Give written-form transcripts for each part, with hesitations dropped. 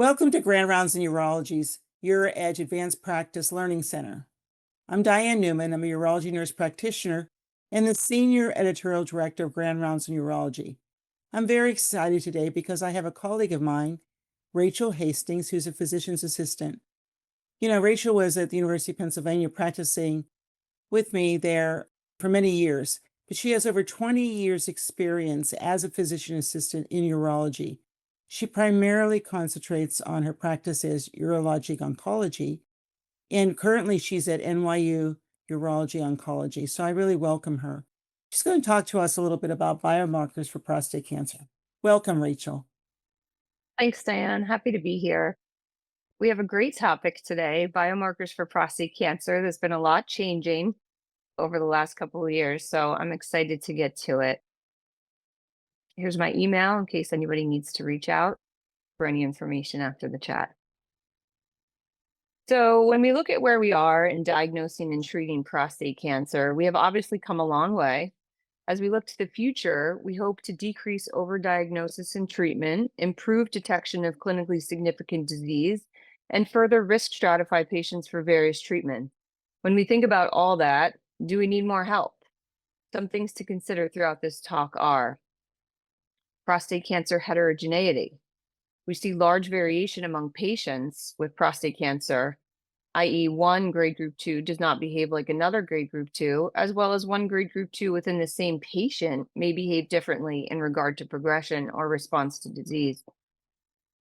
Welcome to Grand Rounds in Urology's UroEdge Advanced Practice Learning Center. I'm Diane Newman. I'm a urology nurse practitioner and the Senior Editorial Director of Grand Rounds in Urology. I'm very excited today because I have a colleague of mine, Rachel Hastings, who's a physician's assistant. Rachel was at the University of Pennsylvania practicing with me there for many years, but she has over 20 years experience as a physician assistant in urology. She primarily concentrates on her practice as urologic oncology, and currently she's at NYU Urology Oncology, so I really welcome her. She's going to talk to us a little bit about biomarkers for prostate cancer. Welcome, Rachel. Thanks, Diane. Happy to be here. We have a great topic today, biomarkers for prostate cancer. There's been a lot changing over the last couple of years, so I'm excited to get to it. Here's my email in case anybody needs to reach out for any information after the chat. So when we look at where we are in diagnosing and treating prostate cancer, we have obviously come a long way. As we look to the future, we hope to decrease overdiagnosis and treatment, improve detection of clinically significant disease, and further risk stratify patients for various treatments. When we think about all that, do we need more help? Some things to consider throughout this talk are prostate cancer heterogeneity. We see large variation among patients with prostate cancer, i.e. one grade group 2 does not behave like another grade group 2, as well as one grade group 2 within the same patient may behave differently in regard to progression or response to disease.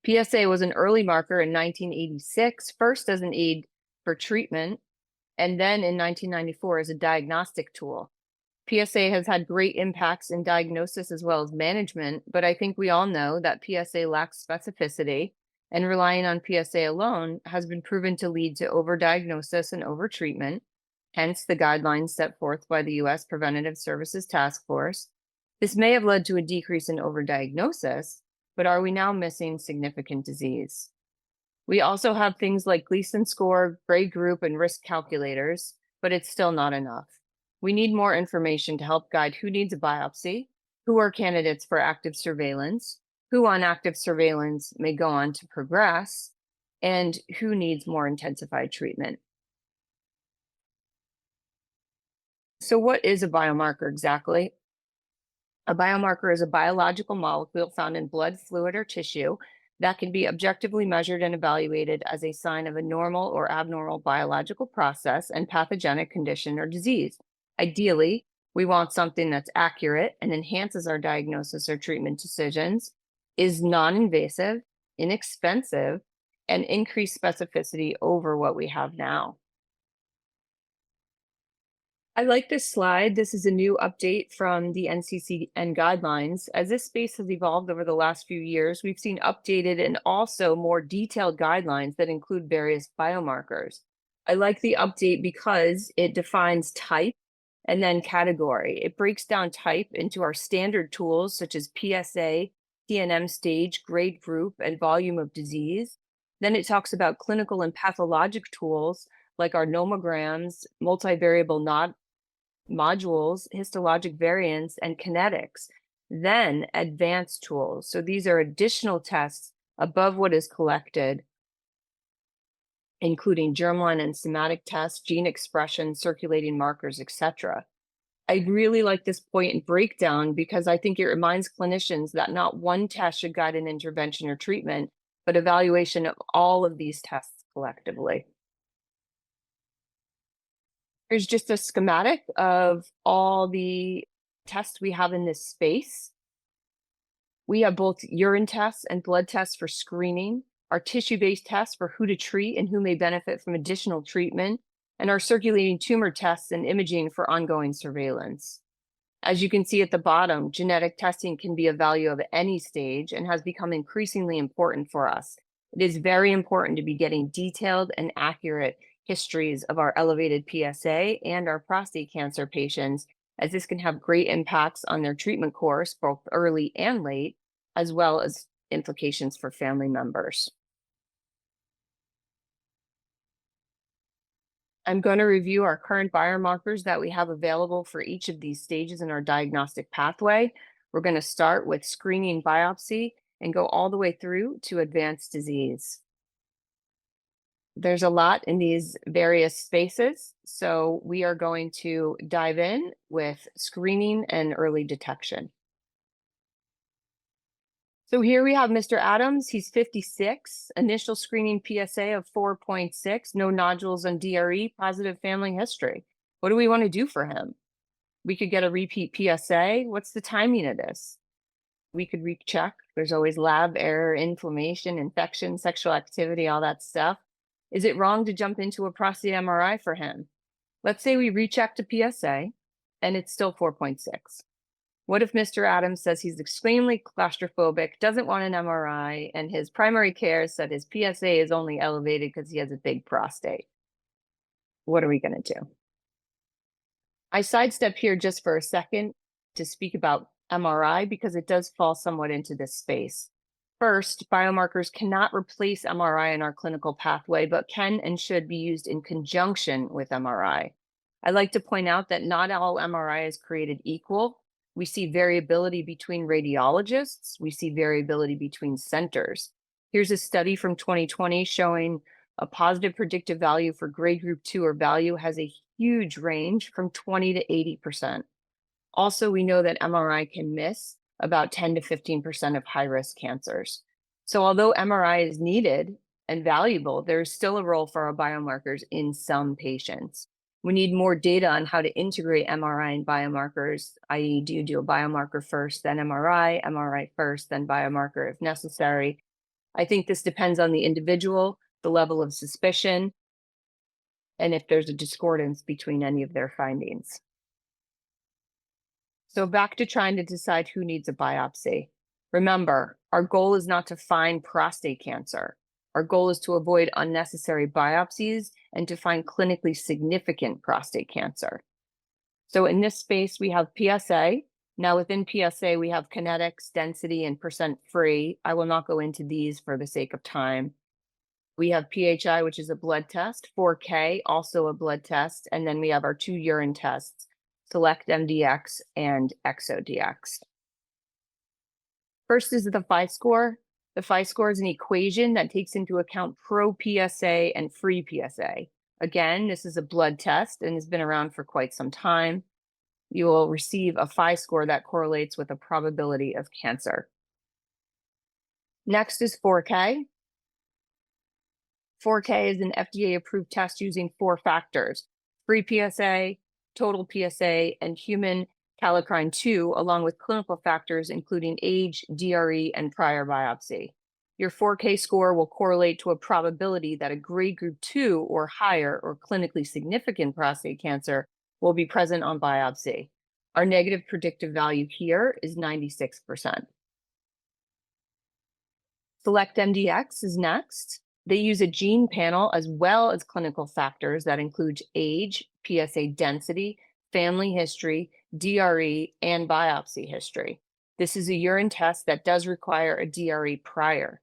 PSA was an early marker in 1986, first as an aid for treatment, and then in 1994 as a diagnostic tool. PSA has had great impacts in diagnosis as well as management, but I think we all know that PSA lacks specificity, and relying on PSA alone has been proven to lead to overdiagnosis and overtreatment, hence the guidelines set forth by the U.S. Preventative Services Task Force. This may have led to a decrease in overdiagnosis, but are we now missing significant disease? We also have things like Gleason score, grade group, and risk calculators, but it's still not enough. We need more information to help guide who needs a biopsy, who are candidates for active surveillance, who on active surveillance may go on to progress, and who needs more intensified treatment. So what is a biomarker exactly? A biomarker is a biological molecule found in blood, fluid, or tissue that can be objectively measured and evaluated as a sign of a normal or abnormal biological process and pathogenic condition or disease. Ideally, we want something that's accurate and enhances our diagnosis or treatment decisions, is non-invasive, inexpensive, and increased specificity over what we have now. I like this slide. This is a new update from the NCCN guidelines. As this space has evolved over the last few years, we've seen updated and also more detailed guidelines that include various biomarkers. I like the update because it defines type and then category. It breaks down type into our standard tools such as PSA, TNM stage, grade group, and volume of disease. Then it talks about clinical and pathologic tools like our nomograms, multivariable modules, histologic variants, and kinetics. Then advanced tools. So these are additional tests above what is collected, including germline and somatic tests, gene expression, circulating markers, etc. I really like this point and breakdown because I think it reminds clinicians that not one test should guide an intervention or treatment, but evaluation of all of these tests collectively. Here's just a schematic of all the tests we have in this space. We have both urine tests and blood tests for screening, our tissue-based tests for who to treat and who may benefit from additional treatment, and our circulating tumor tests and imaging for ongoing surveillance. As you can see at the bottom, genetic testing can be a value of any stage and has become increasingly important for us. It is very important to be getting detailed and accurate histories of our elevated PSA and our prostate cancer patients, as this can have great impacts on their treatment course, both early and late, as well as implications for family members. I'm going to review our current biomarkers that we have available for each of these stages in our diagnostic pathway. We're going to start with screening biopsy and go all the way through to advanced disease. There's a lot in these various spaces, so we are going to dive in with screening and early detection. So here we have Mr. Adams. He's 56, initial screening PSA of 4.6, no nodules on DRE, positive family history. What do we want to do for him? We could get a repeat PSA. What's the timing of this? We could recheck. There's always lab error, inflammation, infection, sexual activity, all that stuff. Is it wrong to jump into a prostate MRI for him? Let's say we rechecked a PSA and it's still 4.6. What if Mr. Adams says he's extremely claustrophobic, doesn't want an MRI, and his primary care said his PSA is only elevated because he has a big prostate? What are we going to do? I sidestep here just for a second to speak about MRI because it does fall somewhat into this space. First, biomarkers cannot replace MRI in our clinical pathway, but can and should be used in conjunction with MRI. I'd like to point out that not all MRI is created equal. We see variability between radiologists. We see variability between centers. Here's a study from 2020 showing a positive predictive value for grade group 2 or value has a huge range from 20 to 80%. Also, we know that MRI can miss about 10 to 15% of high-risk cancers. So although MRI is needed and valuable, there's still a role for our biomarkers in some patients. We need more data on how to integrate MRI and biomarkers, i.e. do you do a biomarker first, then MRI, MRI first, then biomarker if necessary. I think this depends on the individual, the level of suspicion, and if there's a discordance between any of their findings. So back to trying to decide who needs a biopsy. Remember, our goal is not to find prostate cancer. Our goal is to avoid unnecessary biopsies and to find clinically significant prostate cancer. So in this space, we have PSA. Now within PSA, we have kinetics, density, and percent free. I will not go into these for the sake of time. We have PHI, which is a blood test, 4K, also a blood test, and then we have our 2 urine tests, SelectMDx and ExoDx. First is the Phi score. The Phi score is an equation that takes into account pro-PSA and free PSA. Again, this is a blood test and has been around for quite some time. You will receive a Phi score that correlates with a probability of cancer. Next is 4K. 4K is an FDA-approved test using 4 factors: free PSA, total PSA, and human kallikrein 2, along with clinical factors including age, DRE, and prior biopsy. Your 4K score will correlate to a probability that a grade group 2 or higher or clinically significant prostate cancer will be present on biopsy. Our negative predictive value here is 96%. SelectMDx is next. They use a gene panel as well as clinical factors that include age, PSA density, family history, DRE, and biopsy history. This is a urine test that does require a DRE prior.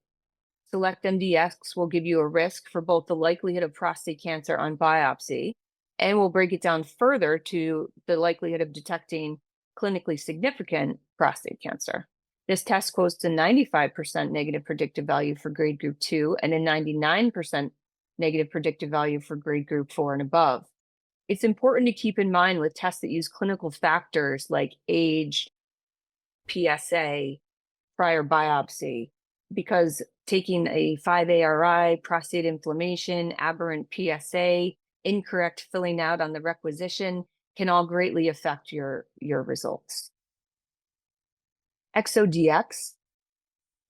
SelectMDx will give you a risk for both the likelihood of prostate cancer on biopsy, and will break it down further to the likelihood of detecting clinically significant prostate cancer. This test quotes a 95% negative predictive value for grade group 2 and a 99% negative predictive value for grade group 4 and above. It's important to keep in mind with tests that use clinical factors like age, PSA, prior biopsy, because taking a 5-ARI, prostate inflammation, aberrant PSA, incorrect filling out on the requisition can all greatly affect your results. ExoDx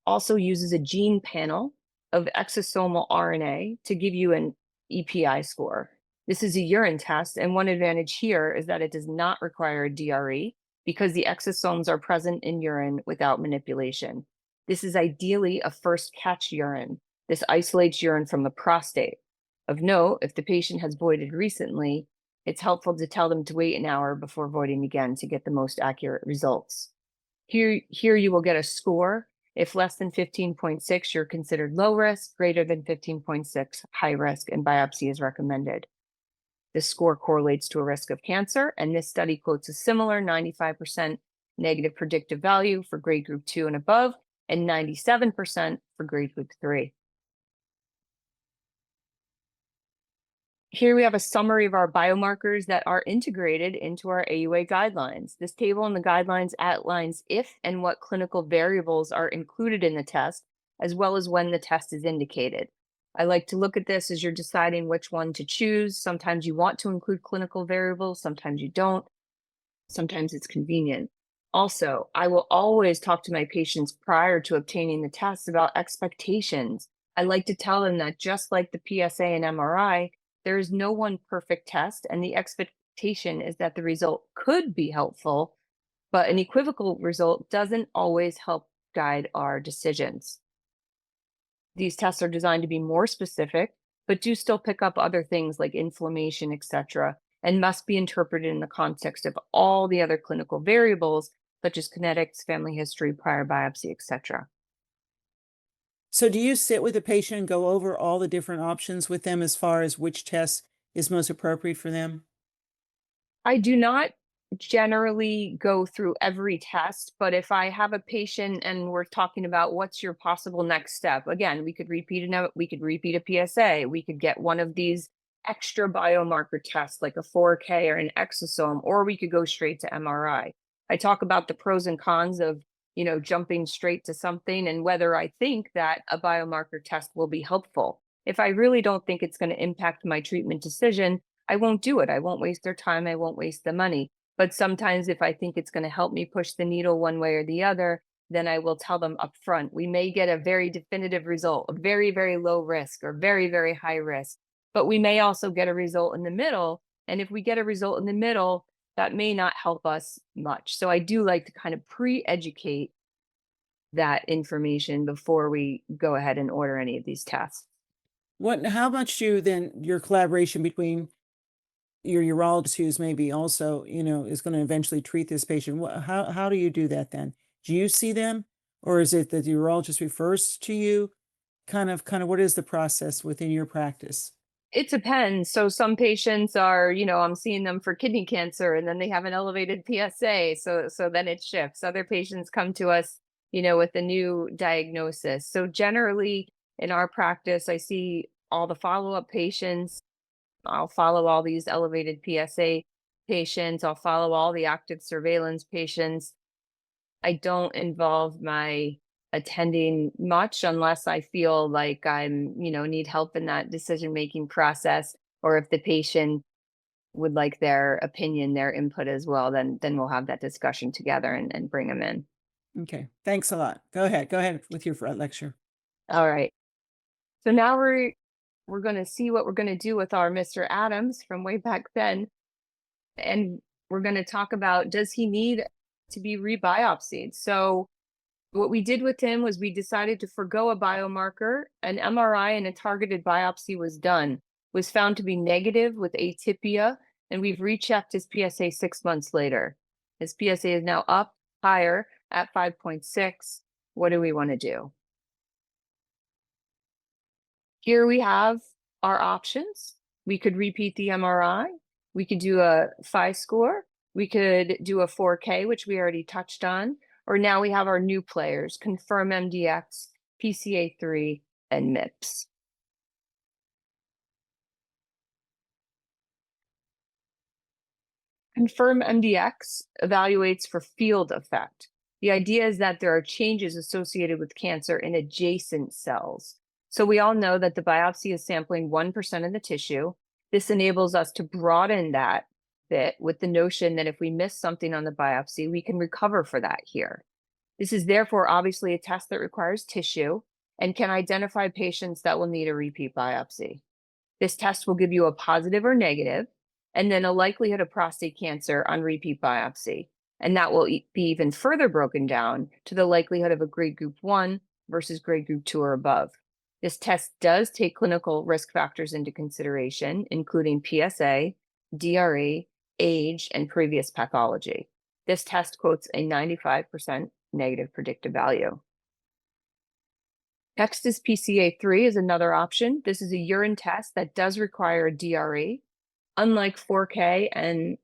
also uses a gene panel of exosomal RNA to give you an EPI score. This is a urine test, and one advantage here is that it does not require a DRE because the exosomes are present in urine without manipulation. This is ideally a first catch urine. This isolates urine from the prostate. Of note, if the patient has voided recently, it's helpful to tell them to wait an hour before voiding again to get the most accurate results. Here you will get a score. If less than 15.6, you're considered low risk, greater than 15.6, high risk, and biopsy is recommended. This score correlates to a risk of cancer, and this study quotes a similar 95% negative predictive value for grade group 2 and above, and 97% for grade group 3. Here we have a summary of our biomarkers that are integrated into our AUA guidelines. This table in the guidelines outlines if and what clinical variables are included in the test, as well as when the test is indicated. I like to look at this as you're deciding which one to choose. Sometimes you want to include clinical variables, sometimes you don't. Sometimes it's convenient. Also, I will always talk to my patients prior to obtaining the test about expectations. I like to tell them that just like the PSA and MRI, there is no one perfect test, and the expectation is that the result could be helpful, but an equivocal result doesn't always help guide our decisions. These tests are designed to be more specific, but do still pick up other things like inflammation, etc., and must be interpreted in the context of all the other clinical variables, such as kinetics, family history, prior biopsy, etc. So do you sit with the patient and go over all the different options with them as far as which test is most appropriate for them? I do not generally go through every test, but if I have a patient and we're talking about what's your possible next step, again, we could repeat a PSA, we could get one of these extra biomarker tests like a 4K or an exosome, or we could go straight to MRI. I talk about the pros and cons of, jumping straight to something and whether I think that a biomarker test will be helpful. If I really don't think it's going to impact my treatment decision, I won't do it. I won't waste their time. I won't waste the money. But sometimes if I think it's going to help me push the needle one way or the other, then I will tell them up front. We may get a very definitive result, a very, very low risk or very, very high risk, but we may also get a result in the middle. And if we get a result in the middle, that may not help us much. So I do like to kind of pre-educate that information before we go ahead and order any of these tests. How much do then your collaboration between your urologist, who's maybe also, is going to eventually treat this patient, how do you do that then? Do you see them, or is it that the urologist refers to you? Kind of what is the process within your practice? It depends. So some patients are, I'm seeing them for kidney cancer and then they have an elevated PSA. So then it shifts. Other patients come to us, with a new diagnosis. So generally in our practice, I see all the follow-up patients. I'll follow all these elevated PSA patients. I'll follow all the active surveillance patients. I don't involve my attending much unless I feel like need help in that decision-making process, or if the patient would like their opinion, their input as well, then we'll have that discussion together and bring them in. Okay, thanks a lot. Go ahead with your lecture. All right. So now we're going to see what we're going to do with our Mr. Adams from way back then. And we're going to talk about, does he need to be rebiopsied? So what we did with him was we decided to forgo a biomarker. An MRI and a targeted biopsy was done, was found to be negative with atypia, and we've rechecked his PSA 6 months later. His PSA is now up higher at 5.6. What do we want to do? Here we have our options. We could repeat the MRI. We could do a phi score. We could do a 4K, which we already touched on. Or now we have our new players, ConfirmMDx, PCA3, and MiPS. ConfirmMDx evaluates for field effect. The idea is that there are changes associated with cancer in adjacent cells. So we all know that the biopsy is sampling 1% of the tissue. This enables us to broaden that bit with the notion that if we miss something on the biopsy, we can recover for that here. This is therefore obviously a test that requires tissue and can identify patients that will need a repeat biopsy. This test will give you a positive or negative, and then a likelihood of prostate cancer on repeat biopsy. And that will be even further broken down to the likelihood of a grade group 1 versus grade group 2 or above. This test does take clinical risk factors into consideration, including PSA, DRE, age, and previous pathology. This test quotes a 95% negative predictive value. Next is PCA3 is another option. This is a urine test that does require a DRE. Unlike 4K and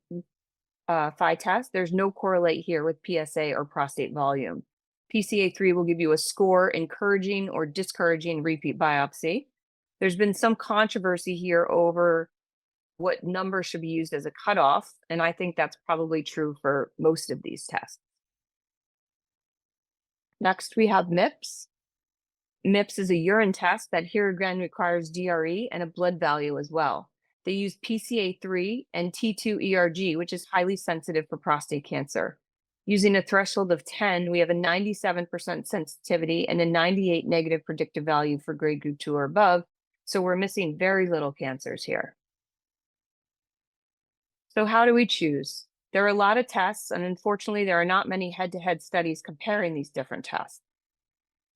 phi test, there's no correlate here with PSA or prostate volume. PCA3 will give you a score encouraging or discouraging repeat biopsy. There's been some controversy here over what number should be used as a cutoff, and I think that's probably true for most of these tests. Next, we have MiPS. MiPS is a urine test that here again requires DRE and a blood value as well. They use PCA3 and T2 ERG, which is highly sensitive for prostate cancer. Using a threshold of 10, we have a 97% sensitivity and a 98 negative predictive value for grade group 2 or above. So we're missing very little cancers here. So how do we choose? There are a lot of tests, and unfortunately, there are not many head-to-head studies comparing these different tests.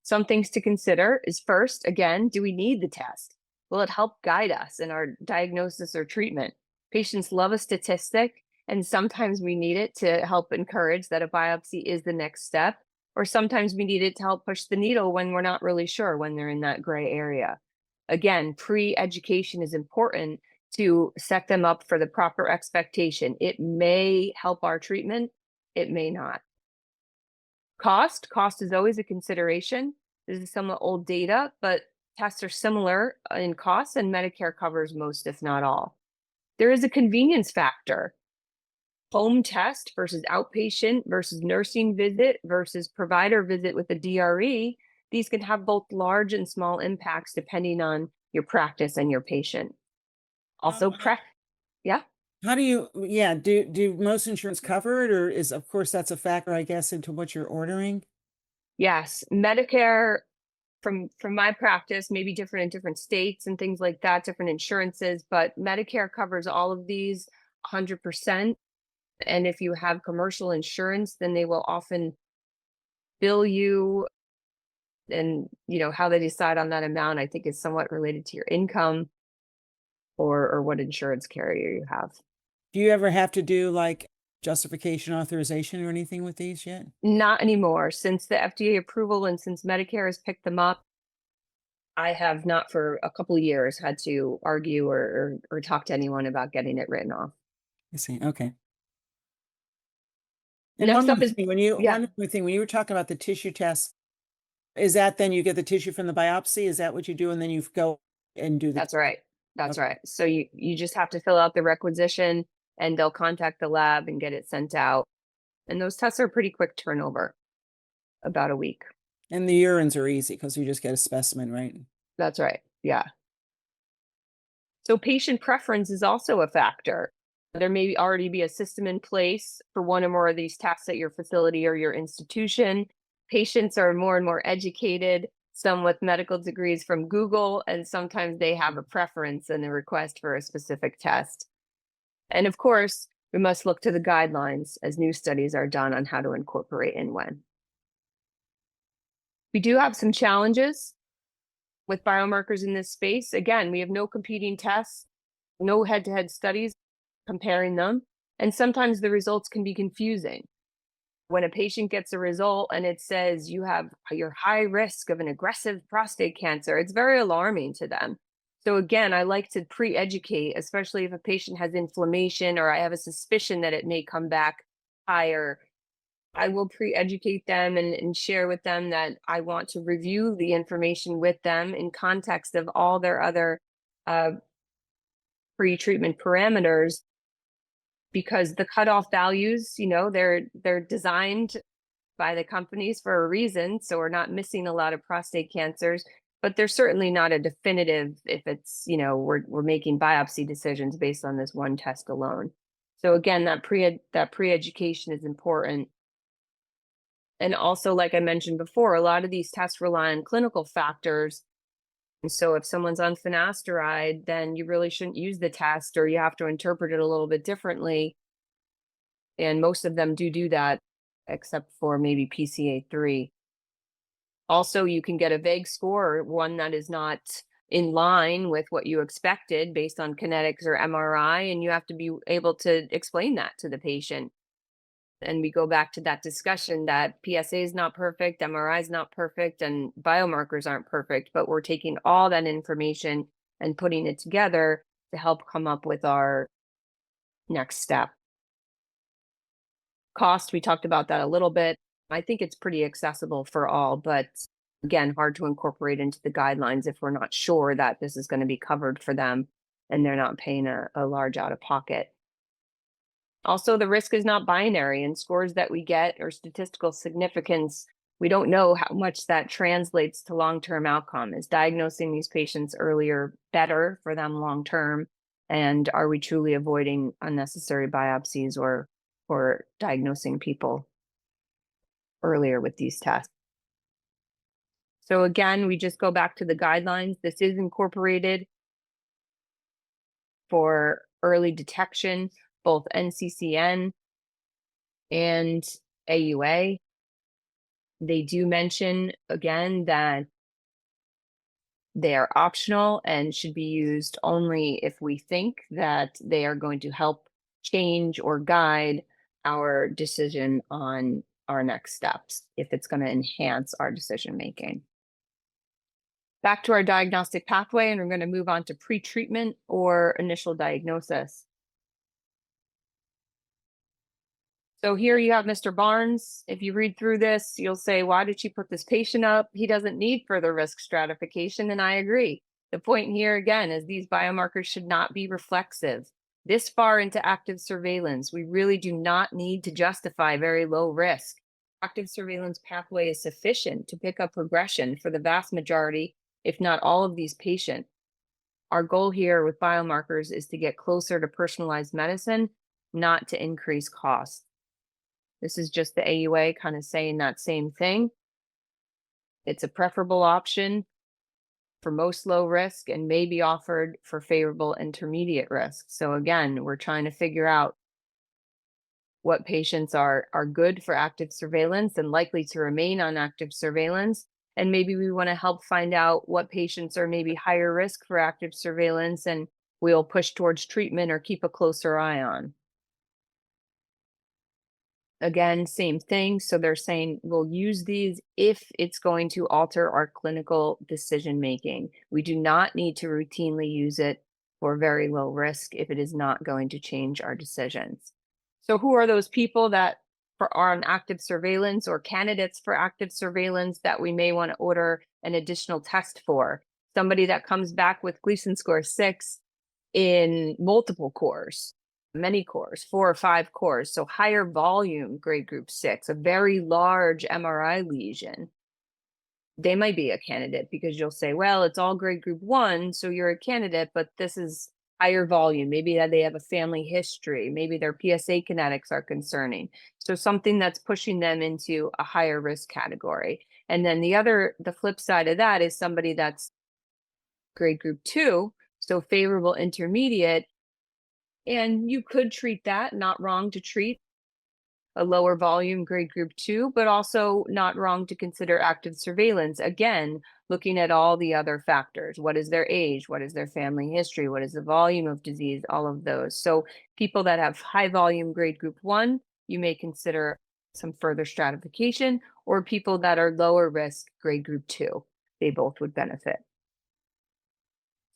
Some things to consider is first, again, do we need the test? Will it help guide us in our diagnosis or treatment? Patients love a statistic, and sometimes we need it to help encourage that a biopsy is the next step, or sometimes we need it to help push the needle when we're not really sure, when they're in that gray area. Again, pre-education is important to set them up for the proper expectation. It may help our treatment, it may not. Cost is always a consideration. This is some old data, but tests are similar in cost, and Medicare covers most, if not all. There is a convenience factor. Home test versus outpatient versus nursing visit versus provider visit with a DRE. These can have both large and small impacts depending on your practice and your patient. Also, yeah. How do you, do most insurance cover it, or is, of course, that's a factor, I guess, into what you're ordering? Yes, Medicare, from my practice, may be different in different states and things like that, different insurances, but Medicare covers all of these 100%. And if you have commercial insurance, then they will often bill you, and how they decide on that amount, I think, is somewhat related to your income or what insurance carrier you have. Do you ever have to do like justification authorization or anything with these yet? Not anymore. Since the FDA approval and since Medicare has picked them up, I have not for a couple of years had to argue or talk to anyone about getting it written off. I see. Okay. And Next one up more is, thing, when you were talking about the tissue test, is that then you get the tissue from the biopsy? Is that what you do? And then you go and do the. That's right. That's Okay. right. So you just have to fill out the requisition and they'll contact the lab and get it sent out. And those tests are pretty quick turnover, about a week. And the urines are easy because you just get a specimen, right? That's right. Yeah. So patient preference is also a factor. There may already be a system in place for one or more of these tests at your facility or your institution. Patients are more and more educated, some with medical degrees from Google, and sometimes they have a preference and a request for a specific test. And of course, we must look to the guidelines as new studies are done on how to incorporate and when. We do have some challenges with biomarkers in this space. Again, we have no competing tests, no head-to-head studies comparing them, and sometimes the results can be confusing. When a patient gets a result and it says you're high risk of an aggressive prostate cancer, it's very alarming to them. So again, I like to pre-educate, especially if a patient has inflammation or I have a suspicion that it may come back higher. I will pre-educate them and share with them that I want to review the information with them in context of all their other pre-treatment parameters, because the cutoff values, they're designed by the companies for a reason. So we're not missing a lot of prostate cancers, but they're certainly not a definitive if it's, we're making biopsy decisions based on this one test alone. So again, that pre-education is important. And also, like I mentioned before, a lot of these tests rely on clinical factors. And so if someone's on finasteride, then you really shouldn't use the test, or you have to interpret it a little bit differently. And most of them do that, except for maybe PCA3. Also, you can get a vague score, one that is not in line with what you expected based on kinetics or MRI, and you have to be able to explain that to the patient. And we go back to that discussion that PSA is not perfect, MRI is not perfect, and biomarkers aren't perfect, but we're taking all that information and putting it together to help come up with our next step. Cost, we talked about that a little bit. I think it's pretty accessible for all, but again, hard to incorporate into the guidelines if we're not sure that this is going to be covered for them and they're not paying a large out of pocket. Also, the risk is not binary, and scores that we get or statistical significance, we don't know how much that translates to long-term outcome. Is diagnosing these patients earlier better for them long-term? And are we truly avoiding unnecessary biopsies or diagnosing people earlier with these tests? So again, we just go back to the guidelines. This is incorporated for early detection, both NCCN and AUA. They do mention again that they are optional and should be used only if we think that they are going to help change or guide our decision on our next steps, if it's going to enhance our decision making. Back to our diagnostic pathway, and we're going to move on to pre-treatment or initial diagnosis. So here you have Mr. Barnes. If you read through this, you'll say, why did she put this patient up? He doesn't need further risk stratification, and I agree. The point here, again, is these biomarkers should not be reflexive. This far into active surveillance, we really do not need to justify very low risk. Active surveillance pathway is sufficient to pick up progression for the vast majority, if not all of these patients. Our goal here with biomarkers is to get closer to personalized medicine, not to increase costs. This is just the AUA kind of saying that same thing. It's a preferable option for most low risk and may be offered for favorable intermediate risk. So again, we're trying to figure out what patients are good for active surveillance and likely to remain on active surveillance. And maybe we want to help find out what patients are maybe higher risk for active surveillance and we'll push towards treatment or keep a closer eye on. Again, same thing. So they're saying we'll use these if it's going to alter our clinical decision making. We do not need to routinely use it for very low risk if it is not going to change our decisions. So who are those people that are on active surveillance or candidates for active surveillance that we may want to order an additional test for? Somebody that comes back with Gleason score 6 in multiple cores. Many cores, 4 or 5 cores, so higher volume grade group 6, a very large MRI lesion. They might be a candidate because you'll say, well, it's all grade group 1, so you're a candidate, but this is higher volume. Maybe that they have a family history. Maybe their PSA kinetics are concerning. So something that's pushing them into a higher risk category. And then the flip side of that is somebody that's grade group 2, so favorable intermediate. And you could treat that, not wrong to treat a lower volume grade group 2, but also not wrong to consider active surveillance. Again, looking at all the other factors. What is their age? What is their family history? What is the volume of disease? All of those. So people that have high volume grade group 1, you may consider some further stratification, or people that are lower risk grade group 2, they both would benefit.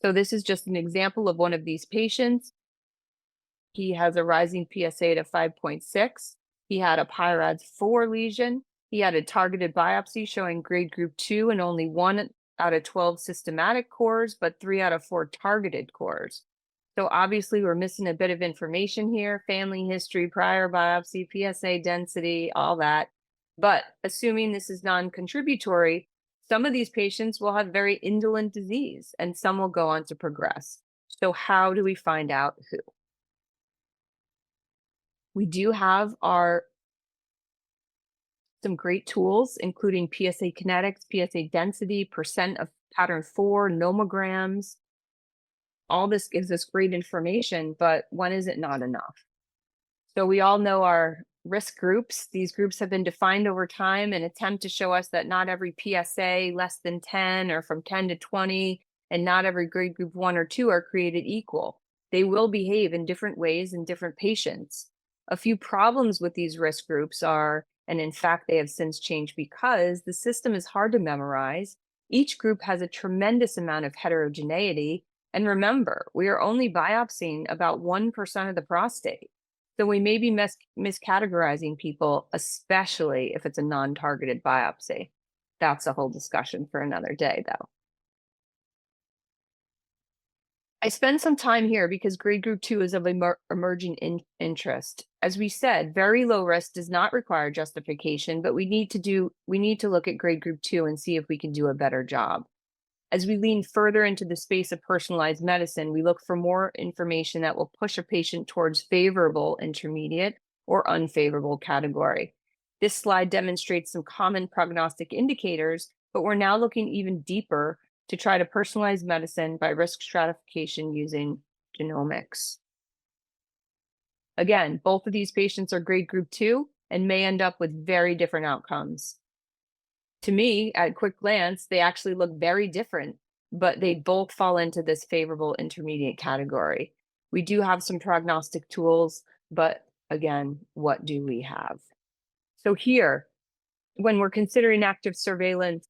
So this is just an example of one of these patients. He has a rising PSA to 5.6. He had a PIRADS 4 lesion. He had a targeted biopsy showing grade group 2 and only 1 out of 12 systematic cores, but 3 out of 4 targeted cores. So obviously we're missing a bit of information here, family history, prior biopsy, PSA density, all that. But assuming this is non-contributory, some of these patients will have very indolent disease and some will go on to progress. So how do we find out who? We do have some great tools, including PSA kinetics, PSA density, percent of pattern 4, nomograms. All this gives us great information, but when is it not enough? So we all know our risk groups. These groups have been defined over time and attempt to show us that not every PSA less than 10 or from 10 to 20, and not every grade group 1 or 2 are created equal. They will behave in different ways in different patients. A few problems with these risk groups are, and in fact, they have since changed because the system is hard to memorize. Each group has a tremendous amount of heterogeneity. And remember, we are only biopsying about 1% of the prostate. So we may be miscategorizing people, especially if it's a non-targeted biopsy. That's a whole discussion for another day, though. I spend some time here because grade group 2 is of emerging interest. As we said, very low risk does not require justification, but we need to look at grade group 2 and see if we can do a better job. As we lean further into the space of personalized medicine, we look for more information that will push a patient towards favorable, intermediate, or unfavorable category. This slide demonstrates some common prognostic indicators, but we're now looking even deeper to try to personalize medicine by risk stratification using genomics. Again, both of these patients are grade group 2 and may end up with very different outcomes. To me, at a quick glance, they actually look very different, but they both fall into this favorable intermediate category. We do have some prognostic tools, but again, what do we have? So here, when we're considering active surveillance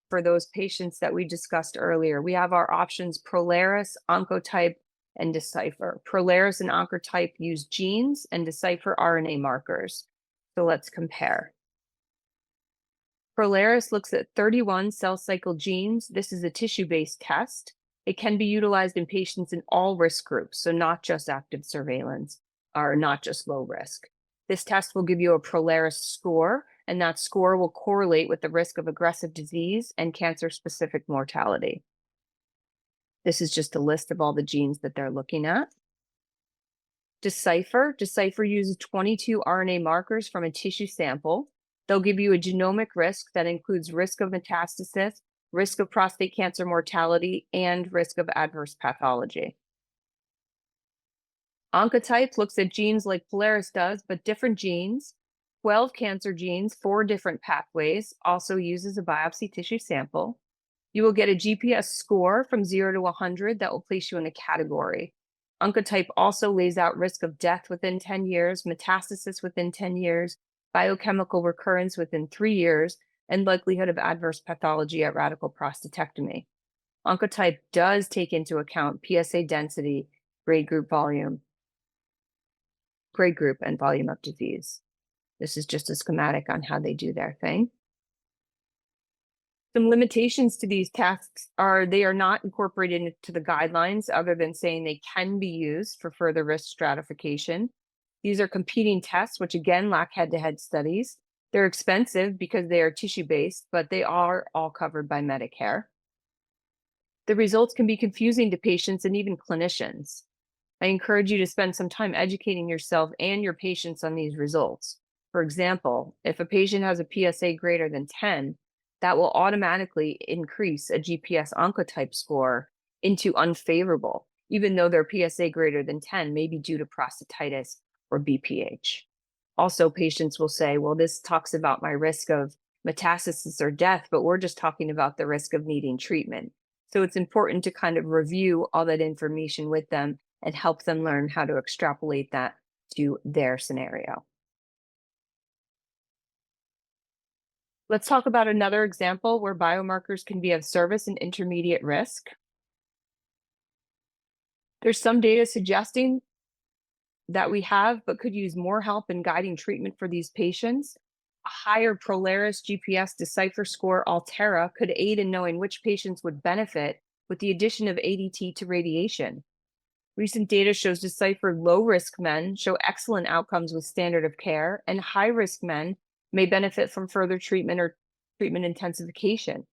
for those patients that we discussed earlier, we have our options Prolaris, Oncotype, and Decipher. Prolaris and Oncotype use genes and Decipher RNA markers. So let's compare. Prolaris looks at 31 cell cycle genes. This is a tissue-based test. It can be utilized in patients in all risk groups, so not just active surveillance or not just low risk. This test will give you a Prolaris score, and that score will correlate with the risk of aggressive disease and cancer-specific mortality. This is just a list of all the genes that they're looking at. Decipher uses 22 RNA markers from a tissue sample. They'll give you a genomic risk that includes risk of metastasis, risk of prostate cancer mortality, and risk of adverse pathology. Oncotype looks at genes like Prolaris does, but different genes. 12 cancer genes, 4 different pathways, also uses a biopsy tissue sample. You will get a GPS score from 0 to 100 that will place you in a category. Oncotype also lays out risk of death within 10 years, metastasis within 10 years, biochemical recurrence within 3 years, and likelihood of adverse pathology at radical prostatectomy. Oncotype does take into account PSA density, grade group, and volume of disease. This is just a schematic on how they do their thing. Some limitations to these tests are they are not incorporated into the guidelines other than saying they can be used for further risk stratification. These are competing tests, which again lack head-to-head studies. They're expensive because they are tissue-based, but they are all covered by Medicare. The results can be confusing to patients and even clinicians. I encourage you to spend some time educating yourself and your patients on these results. For example, if a patient has a PSA greater than 10, that will automatically increase a GPS Oncotype score into unfavorable, even though their PSA greater than 10 may be due to prostatitis or BPH. Also, patients will say, well, this talks about my risk of metastasis or death, but we're just talking about the risk of needing treatment. So it's important to kind of review all that information with them and help them learn how to extrapolate that to their scenario. Let's talk about another example where biomarkers can be of service and intermediate risk. There's some data suggesting that we have, but could use more help in guiding treatment for these patients. A higher Prolaris GPS Decipher score Altera could aid in knowing which patients would benefit with the addition of ADT to radiation. Recent data shows Decipher low-risk men show excellent outcomes with standard of care, and high-risk men may benefit from further treatment or treatment intensification.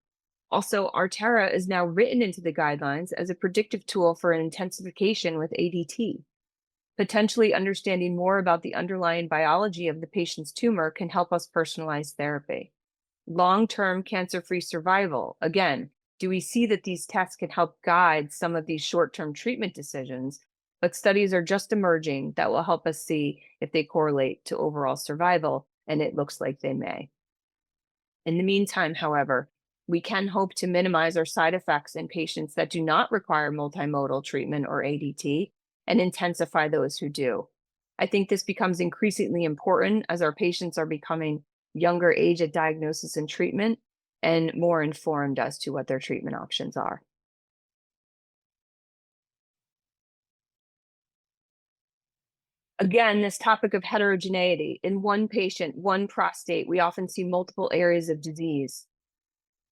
Also, Artera is now written into the guidelines as a predictive tool for an intensification with ADT. Potentially understanding more about the underlying biology of the patient's tumor can help us personalize therapy. Long-term cancer-free survival. Again, do we see that these tests can help guide some of these short-term treatment decisions? But studies are just emerging that will help us see if they correlate to overall survival, and it looks like they may. In the meantime, however, we can hope to minimize our side effects in patients that do not require multimodal treatment or ADT and intensify those who do. I think this becomes increasingly important as our patients are becoming younger age at diagnosis and treatment and more informed as to what their treatment options are. Again, this topic of heterogeneity. In one patient, one prostate, we often see multiple areas of disease.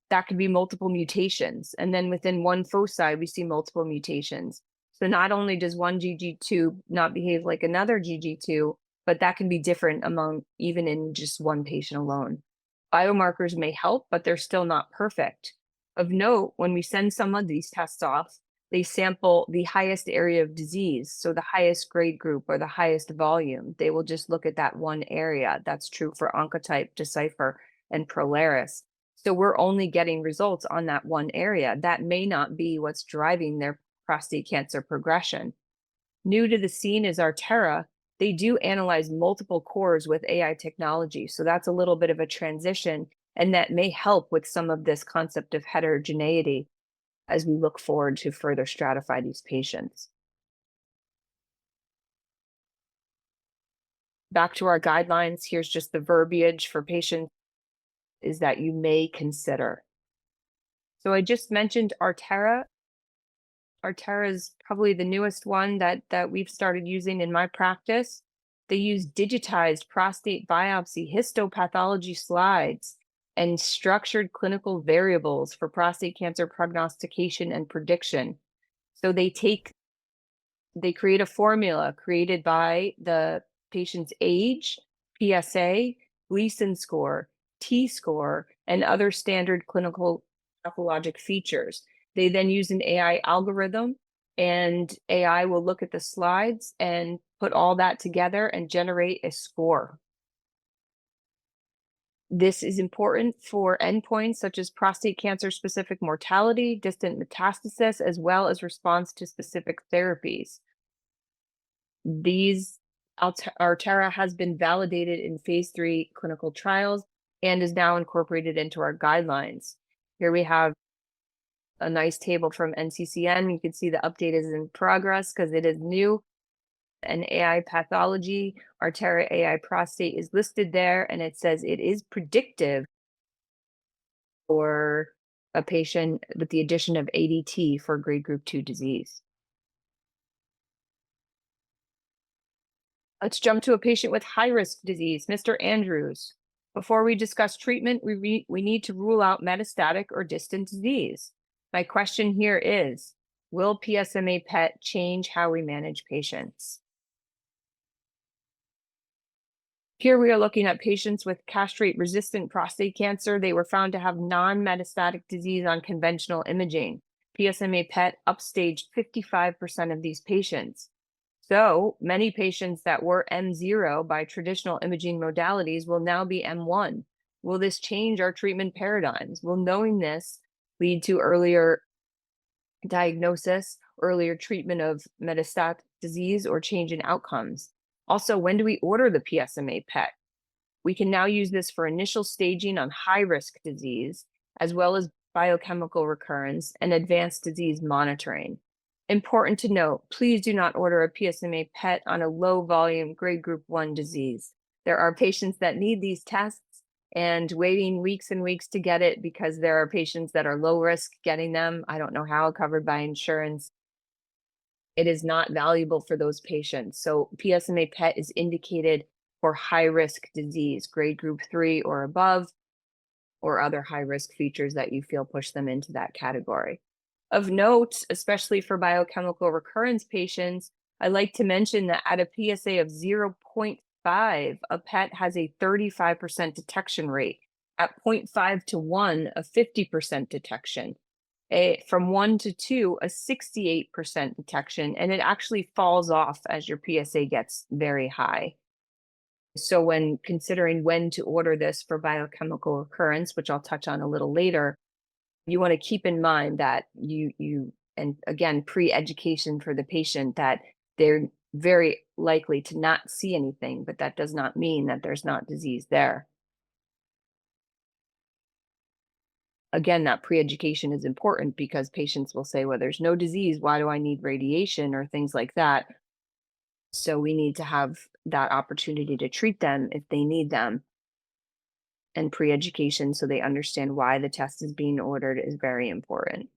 That could be multiple mutations. And then within one foci, we see multiple mutations. So not only does one GG2 not behave like another GG2, but that can be different among even in just one patient alone. Biomarkers may help, but they're still not perfect. Of note, when we send some of these tests off, they sample the highest area of disease, so the highest grade group or the highest volume. They will just look at that one area. That's true for Oncotype, Decipher, and Prolaris. So we're only getting results on that one area. That may not be what's driving their prostate cancer progression. New to the scene is ArteraAI. They do analyze multiple cores with AI technology. So that's a little bit of a transition, and that may help with some of this concept of heterogeneity as we look forward to further stratify these patients. Back to our guidelines, here's just the verbiage for patients is that you may consider. So I just mentioned ArteraAI. ArteraAI is probably the newest one that we've started using in my practice. They use digitized prostate biopsy histopathology slides and structured clinical variables for prostate cancer prognostication and prediction. So they create a formula created by the patient's age, PSA, Gleason score, T-score, and other standard clinical pathologic features. They then use an AI algorithm, and AI will look at the slides and put all that together and generate a score. This is important for endpoints such as prostate cancer-specific mortality, distant metastasis, as well as response to specific therapies. ArteraAI has been validated in phase 3 clinical trials and is now incorporated into our guidelines. Here we have a nice table from NCCN. You can see the update is in progress because it is new. And AI pathology, ArteraAI Prostate is listed there, and it says it is predictive for a patient with the addition of ADT for grade group 2 disease. Let's jump to a patient with high-risk disease, Mr. Andrews. Before we discuss treatment, we need to rule out metastatic or distant disease. My question here is, will PSMA PET change how we manage patients? Here we are looking at patients with castrate-resistant prostate cancer. They were found to have non-metastatic disease on conventional imaging. PSMA PET upstaged 55% of these patients. So many patients that were M0 by traditional imaging modalities will now be M1. Will this change our treatment paradigms? Will knowing this lead to earlier diagnosis, earlier treatment of metastatic disease, or change in outcomes? Also, when do we order the PSMA PET? We can now use this for initial staging on high-risk disease, as well as biochemical recurrence and advanced disease monitoring. Important to note, please do not order a PSMA PET on a low-volume grade group 1 disease. There are patients that need these tests, and waiting weeks and weeks to get it because there are patients that are low risk getting them. I don't know how, covered by insurance. It is not valuable for those patients. So PSMA PET is indicated for high-risk disease, grade group 3 or above, or other high-risk features that you feel push them into that category. Of note, especially for biochemical recurrence patients, I like to mention that at a PSA of 0.5, a PET has a 35% detection rate. At 0.5 to 1, a 50% detection. From 1 to 2, a 68% detection, and it actually falls off as your PSA gets very high. So when considering when to order this for biochemical recurrence, which I'll touch on a little later, you want to keep in mind that and again, pre-education for the patient, that they're very likely to not see anything, but that does not mean that there's not disease there. Again, that pre-education is important because patients will say, well, there's no disease. Why do I need radiation or things like that? So we need to have that opportunity to treat them if they need them. And pre-education, so they understand why the test is being ordered, is very important.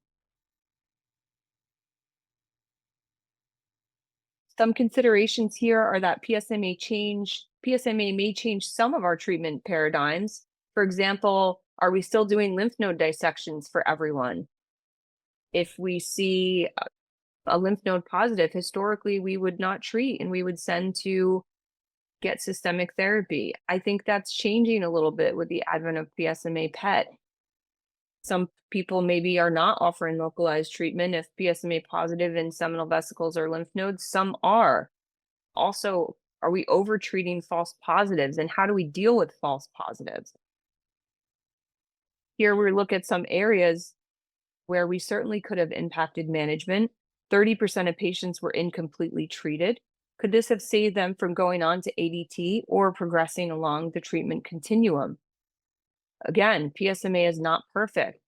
Some considerations here are that PSMA may change some of our treatment paradigms. For example, are we still doing lymph node dissections for everyone? If we see a lymph node positive, historically, we would not treat and we would send to get systemic therapy. I think that's changing a little bit with the advent of PSMA PET. Some people maybe are not offering localized treatment if PSMA positive in seminal vesicles or lymph nodes. Some are. Also, are we over-treating false positives, and how do we deal with false positives? Here we look at some areas where we certainly could have impacted management. 30% of patients were incompletely treated. Could this have saved them from going on to ADT or progressing along the treatment continuum? Again, PSMA is not perfect.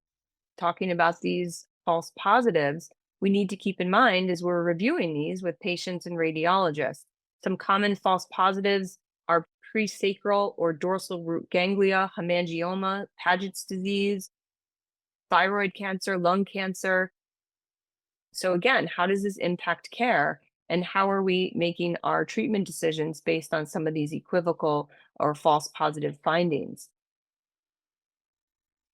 Talking about these false positives, we need to keep in mind as we're reviewing these with patients and radiologists. Some common false positives are presacral or dorsal root ganglia, hemangioma, Paget's disease, thyroid cancer, lung cancer. So again, how does this impact care? And how are we making our treatment decisions based on some of these equivocal or false positive findings?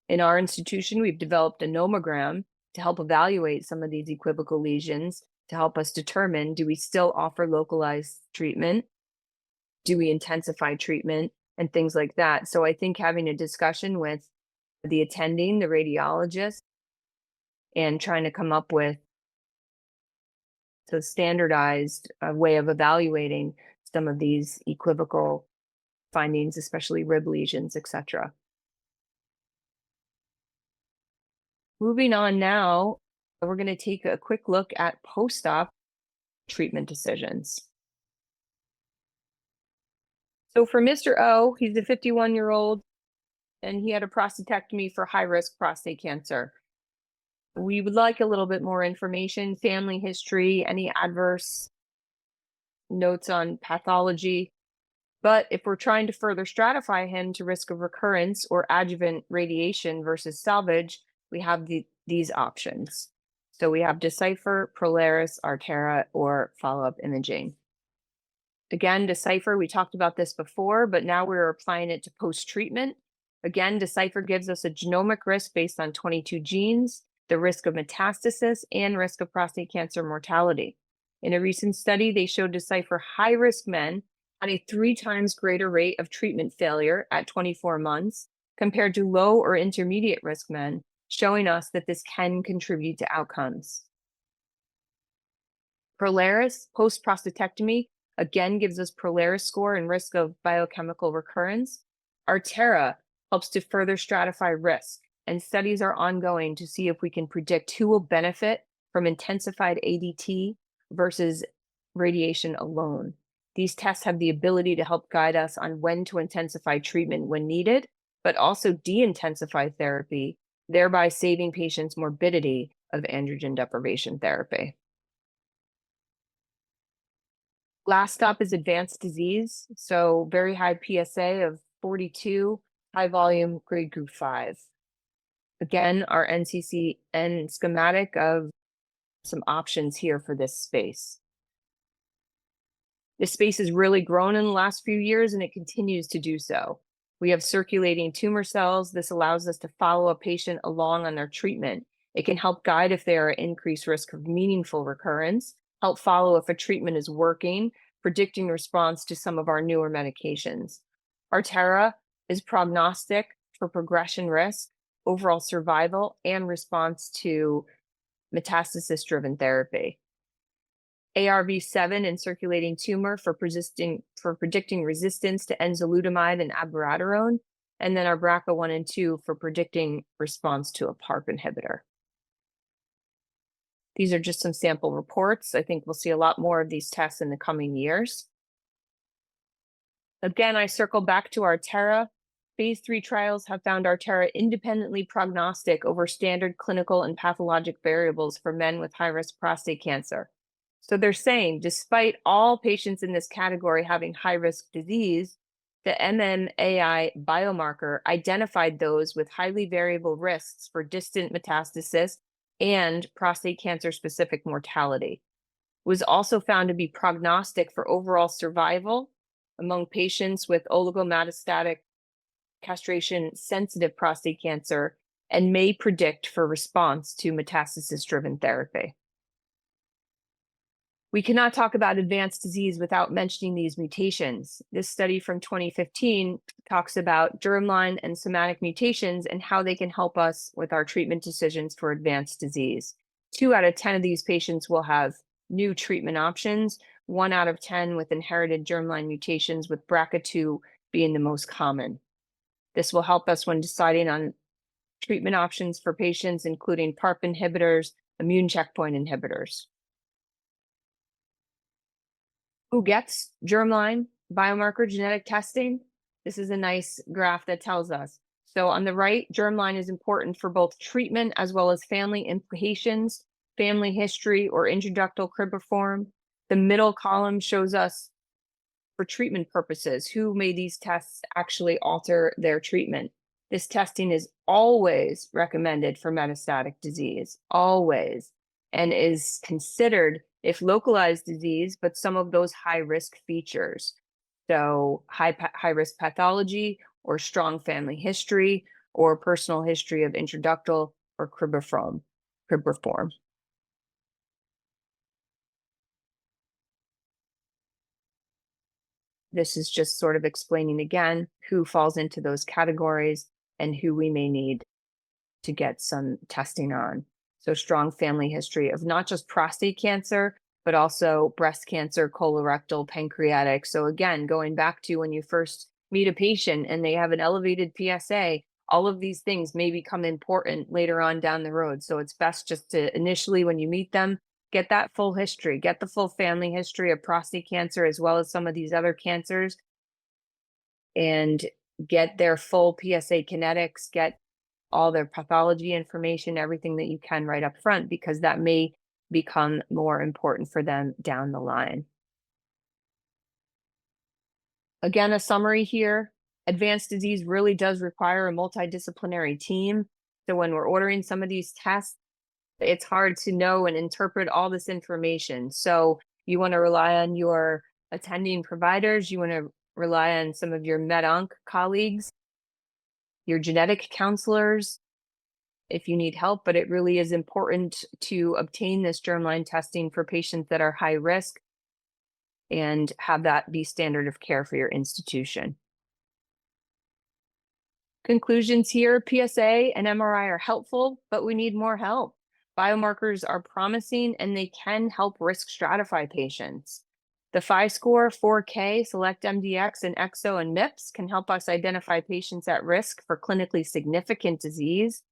In our institution, we've developed a nomogram to help evaluate some of these equivocal lesions to help us determine, do we still offer localized treatment? Do we intensify treatment? And things like that. So I think having a discussion with the attending, the radiologist, and trying to come up with a standardized way of evaluating some of these equivocal findings, especially rib lesions, etc. Moving on now, we're going to take a quick look at post-op treatment decisions. So for Mr. O, he's a 51-year-old, and he had a prostatectomy for high-risk prostate cancer. We would like a little bit more information, family history, any adverse notes on pathology. But if we're trying to further stratify him to risk of recurrence or adjuvant radiation versus salvage, we have these options. So we have Decipher, Prolaris, ArteraAI, or follow-up imaging. Again, Decipher, we talked about this before, but now we're applying it to post-treatment. Again, Decipher gives us a genomic risk based on 22 genes, the risk of metastasis, and risk of prostate cancer mortality. In a recent study, they showed Decipher high-risk men had a 3 times greater rate of treatment failure at 24 months compared to low or intermediate risk men, showing us that this can contribute to outcomes. Prolaris, post-prostatectomy, again gives us Prolaris score and risk of biochemical recurrence. ArteraAI helps to further stratify risk, and studies are ongoing to see if we can predict who will benefit from intensified ADT versus radiation alone. These tests have the ability to help guide us on when to intensify treatment when needed, but also de-intensify therapy, thereby saving patients morbidity of androgen deprivation therapy. Last stop is advanced disease, so very high PSA of 42, high volume, grade group 5. Again, our NCCN schematic of some options here for this space. This space has really grown in the last few years, and it continues to do so. We have circulating tumor cells. This allows us to follow a patient along on their treatment. It can help guide if they are at increased risk of meaningful recurrence, help follow if a treatment is working, predicting response to some of our newer medications. ArteraAI is prognostic for progression risk, overall survival, and response to metastasis-driven therapy. ARV7 in circulating tumor for predicting resistance to enzalutamide and abiraterone, and then our BRCA1 and 2 for predicting response to a PARP inhibitor. These are just some sample reports. I think we'll see a lot more of these tests in the coming years. Again, I circle back to ArteraAI. Phase 3 trials have found ArteraAI independently prognostic over standard clinical and pathologic variables for men with high-risk prostate cancer. So they're saying, despite all patients in this category having high-risk disease, the MMAI biomarker identified those with highly variable risks for distant metastasis and prostate cancer-specific mortality. was also found to be prognostic for overall survival among patients with oligometastatic castration-sensitive prostate cancer and may predict for response to metastasis-driven therapy. We cannot talk about advanced disease without mentioning these mutations. This study from 2015 talks about germline and somatic mutations and how they can help us with our treatment decisions for advanced disease. 2 out of 10 of these patients will have new treatment options, 1 out of 10 with inherited germline mutations, with BRCA2 being the most common. This will help us when deciding on treatment options for patients, including PARP inhibitors, immune checkpoint inhibitors. Who gets germline biomarker genetic testing? This is a nice graph that tells us. So on the right, germline is important for both treatment as well as family implications, family history, or introductal cribriform. The middle column shows us, for treatment purposes, who may these tests actually alter their treatment. This testing is always recommended for metastatic disease, always, and is considered if localized disease, but some of those high-risk features. So high-risk pathology, or strong family history, or personal history of introductal or cribriform. This is just sort of explaining again who falls into those categories and who we may need to get some testing on. So strong family history of not just prostate cancer, but also breast cancer, colorectal, pancreatic. So again, going back to when you first meet a patient and they have an elevated PSA, all of these things may become important later on down the road. So it's best just to initially, when you meet them, get that full history, get the full family history of prostate cancer, as well as some of these other cancers, and get their full PSA kinetics, get all their pathology information, everything that you can right up front, because that may become more important for them down the line. Again, a summary here. Advanced disease really does require a multidisciplinary team. So when we're ordering some of these tests, it's hard to know and interpret all this information. So you want to rely on your attending providers. You want to rely on some of your med-onc colleagues, your genetic counselors, if you need help. But it really is important to obtain this germline testing for patients that are high risk and have that be standard of care for your institution. Conclusions here: PSA and MRI are helpful, but we need more help. Biomarkers are promising and they can help risk stratify patients. The PHI score, 4K, SelectMDx, and EXO and MiPS can help us identify patients at risk for clinically significant disease.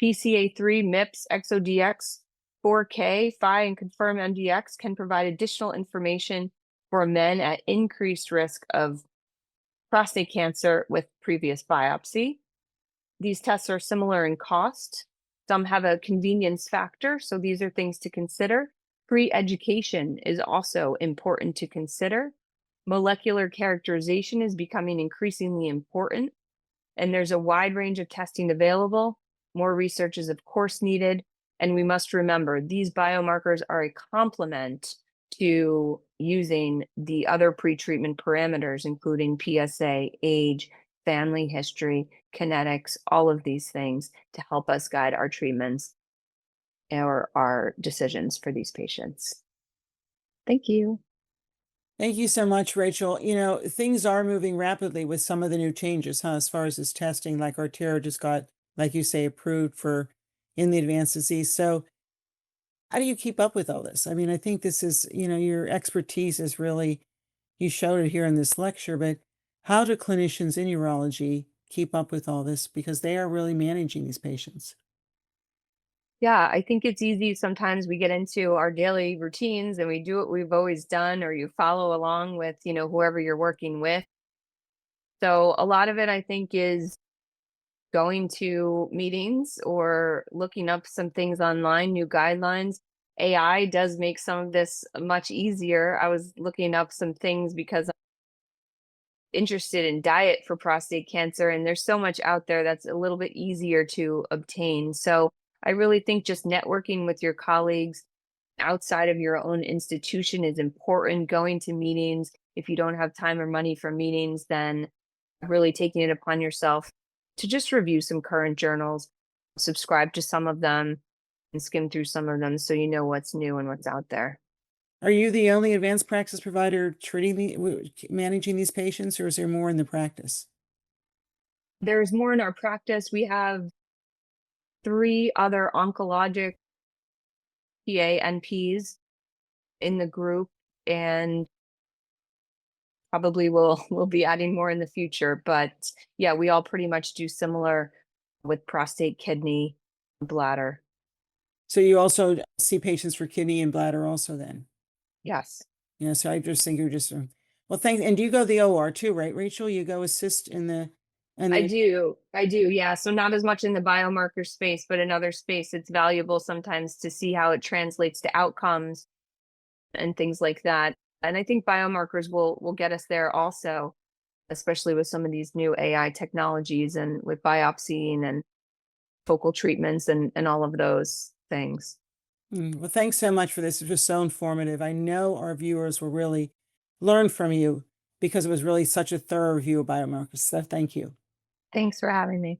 PCA3, MiPS, ExoDx, 4K, PHI, and ConfirmMDx can provide additional information for men at increased risk of prostate cancer with previous biopsy. These tests are similar in cost. Some have a convenience factor, so these are things to consider. Pre-education is also important to consider. Molecular characterization is becoming increasingly important, and there's a wide range of testing available. More research is, of course, needed, and we must remember these biomarkers are a complement to using the other pretreatment parameters, including PSA, age, family history, kinetics, all of these things to help us guide our treatments or our decisions for these patients. Thank you. Thank you so much, Rachel. You know, things are moving rapidly with some of the new changes, as far as this testing, like Artera just got, like you say, approved for in the advanced disease. So how do you keep up with all this? I mean, I think this is, your expertise is really, you showed it here in this lecture, but how do clinicians in urology keep up with all this? Because they are really managing these patients. Yeah, I think it's easy. Sometimes we get into our daily routines and we do what we've always done, or you follow along with, whoever you're working with. So a lot of it, I think, is going to meetings or looking up some things online, new guidelines. AI does make some of this much easier. I was looking up some things because I'm interested in diet for prostate cancer, and there's so much out there that's a little bit easier to obtain. So I really think just networking with your colleagues, outside of your own institution is important. Going to meetings, if you don't have time or money for meetings, then really taking it upon yourself to just review some current journals, subscribe to some of them, and skim through some of them so you know what's new and what's out there. Are you the only advanced practice provider managing these patients, or is there more in the practice? There's more in our practice. We have 3 other oncologic PANPs in the group, and probably we'll be adding more in the future. But yeah, we all pretty much do similar with prostate, kidney, bladder. So you also see patients for kidney and bladder also then? Yes. Yeah, so I just think you're just, well, thanks. And do you go to the OR too, right, Rachel? You go assist in the, and I the, do. I do. Yeah. So not as much in the biomarker space, but in other space, it's valuable sometimes to see how it translates to outcomes and things like that. And I think biomarkers will get us there also, especially with some of these new AI technologies and with biopsying and focal treatments and all of those things. Well, thanks so much for this. It was so informative. I know our viewers will really learn from you because it was really such a thorough review of biomarkers. So thank you. Thanks for having me.